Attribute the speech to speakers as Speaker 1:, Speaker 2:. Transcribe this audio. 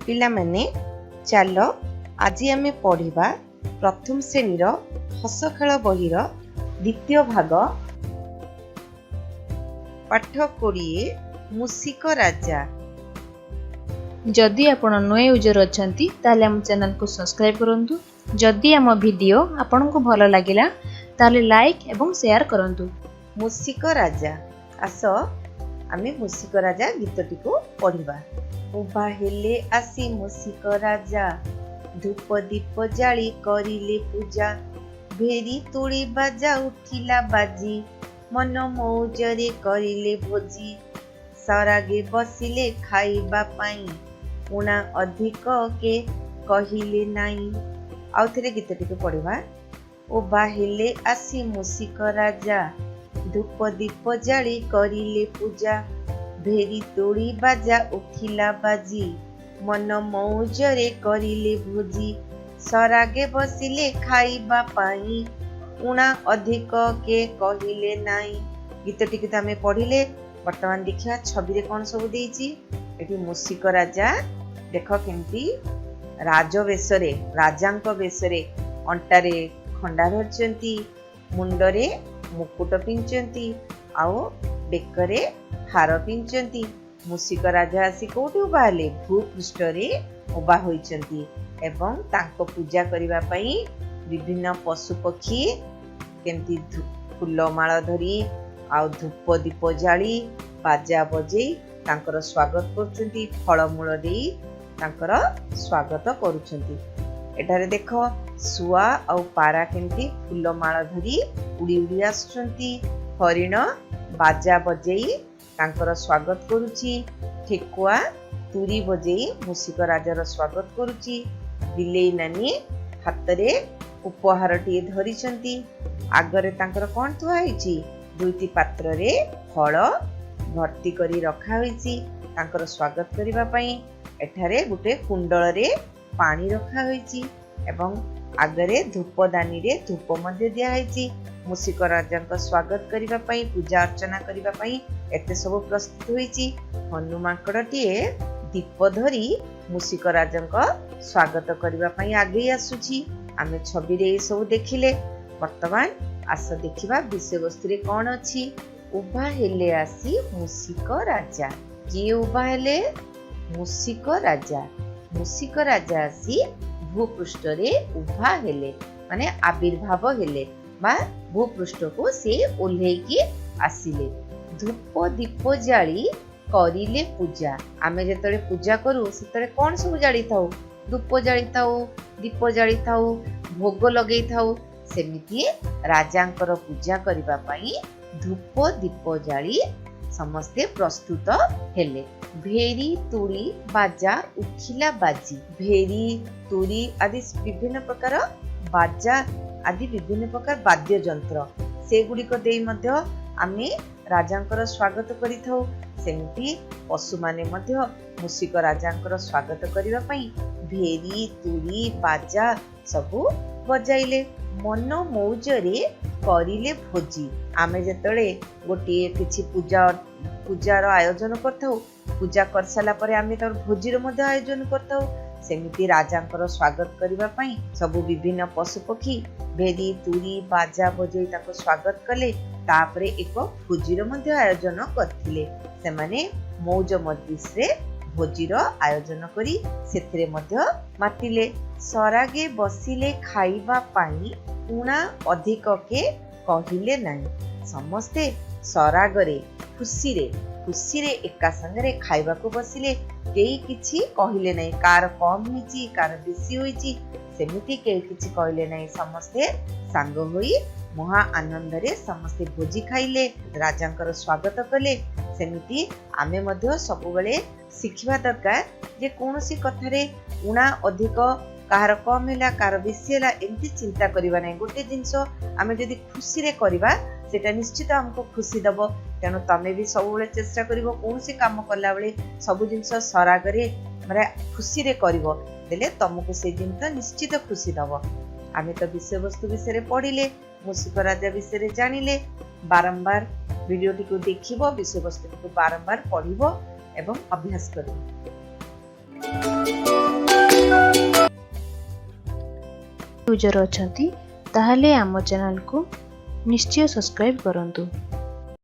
Speaker 1: पिलामाने चलो आज आमे पढ़िबा प्रथम श्रेणीर हसखेल बहिर द्वितीय भाग पाठ 20 मुसिक राजा।
Speaker 2: जदि आपण नए यूजर अछंती ताले हम चैनल को सब्सक्राइब करंतु। जदि हम वीडियो आपण को भलो लागिला ताले लाइक एवं शेयर करंतु।
Speaker 1: मुसिक राजा आस आमे मुसिक राजा गीतटी को पढ़िबा। उभा हेले आसी मुसिक राजा धूप दीप जाली करिले पूजा भेरी तुड़ी बाजा उठिला बाजी मन मौजरे करिले भोजी सरागे बसिले खाइबा पाई उना अधिक के कहिले नाई। आउ थे गीतटी को पढ़िबा। उभा हेले आसी मुसिक राजा धूप दीप जाली करिले पूजा भेरी तोड़ी बाजा उठिला बाजी मन मौजरे करिले भोजी सरागे बसिले खाइबा पाई उना अधिक के कहिले नाई। गीतटी को आमे पढ़िले। वर्तमान देखिया छवि रे कोन सब देइची। एठी मुसिक राजा देख केमती राजवेशरे राजांक वेशरे अंटारे खंडा धरचंती मुंडरे मुकुट पिंचंती आउ बेकरे हार पिंचंती। मुसिक राजा आसी कोठी उबा हेले भूपृष्ठ रे उबा होइचंती एवं तांको पूजा करिबा पई विभिन्न पशु पक्षी केमती फूलमाଳ धरी आउ धूप दीप जाली बाजा बजेई तांकर स्वागत करचंती फलमूल देई तांकर स्वागत करूचंती। एठारे देख सुआ आउ पारा केमती फूलमाଳ धरी उड़ी उड़ी आसुचंती। हरिण बाजा बजेई तांकर स्वागत करुची। ठेकुआ तुरी बजेई मुसिक राजार स्वागत करुची। बिलेई नानी हातरे उपहार टिए धरिचंती। आगरे तांकर कोन थुआ होईची दुईटी पात्र रे फल भर्ती करी रखा होईची तांकर स्वागत करिबा पई। एठारे गुटे कुंडल रे पानी रखा होईची एवं आगरे धूपदानी रे धूप मध्ये दिया होईची। मुसिक राजा स्वागत करिबा पई पूजा अर्चना करिबा पई एते सब प्रस्तुत होईची। हनुमाकड़टीए दीप धरी मुसिक राजा स्वागत करिबा पई आगे आसुची। आमे छवि रे सब देखिले। वर्तमान आस देखिबा विषय वस्तु रे कोन अछि। उभा हेले आसी मुसिक राजा। किए उभा हेले? मुसिक राजा। मुसिक राजा आसी भूपृष्ठ रे उभा हेले माने आविर्भाव हेले बा भूपृष्ठ को से ओल्हेकी आसिले। धूप दीप जाली करिले पूजा। आमे जेतळे पूजा करू सेतळे कोन सब जाली थाउ? धूप जाली थाउ दीप जाली थाउ भोग लगेई थाउ। सेमिति राजांकर पूजा करिबा पई धूप दीप जाली समस्ते प्रस्तुत हेले। भेरी तुड़ी बाजा उठिला बाजी। भेरी तुड़ी आदि विभिन्न प्रकार बाजा आदि विभिन्न प्रकार वाद्य यंत्र से गुड़िक देई मध्य आमे राजांकर स्वागत करिथौ। सेमिति पशु माने मध्य मुसिक राजांकर स्वागत करिबा पई भेरी तुड़ी बाजा सबु बजाइले। मन मौजरे करिले भोजी। आमे जेतळे गोटे किछि पूजार आयोजन करथौ पूजा कर साला परे आमे तर भोजीर मध्य आयोजन करथौ। सेमिति राजांकर स्वागत करिबा पई सबु विभिन्न पशु पक्षी भेरी तुरी बाजा बजई ताको स्वागत कले। तापरे एक भोजीर मध्य आयोजन करथिले। सेमाने मौज मजलिस रे भोजीर आयोजन करी सेथिरे मध्य मातिले। सरागे बसिले खाइबा पाई उणा अधिक के कहिले नाही। समस्ते सरागरे खुशी रे एका संगरे खाइबा को बसिले। केई किछि कहिले नाही कार कम होईची कार बेसी होईची सेमिति केई किछि कहिले नाही। समस्ते सांग होई महा आनंद रे समस्ते भोजी खाइले राजांकर स्वागत कले। सेमिति आमे मध्य सब बेले शिखिबा दरकार जे कोनोसी कथारे उणा अधिक कार कम हैला कार बेसी हैला एमती चिंता करिबा नै। गोटे जिंस आमे जदि खुशी रे करिबा सेटा निश्चित हमको खुशी दबो। तेणु तमे भी सब बेले चेष्टा करिवो कोनोसी काम करला बेले सब जिंस सरागरे माने खुशी रे करिवो देले तुमको से जिंस निश्चित खुशी दबो। आमे तो विषय वस्तु विषय पढ़िले मुसिक राजा विषय जानिले। बारंबार वीडियोटी को देखिबो विषय वस्तु को बारंबार पढ़िबो एवं अभ्यास करिबो।
Speaker 2: यूजर अछंती ताहले आम चैनल को निश्चय सब्सक्राइब करंतु।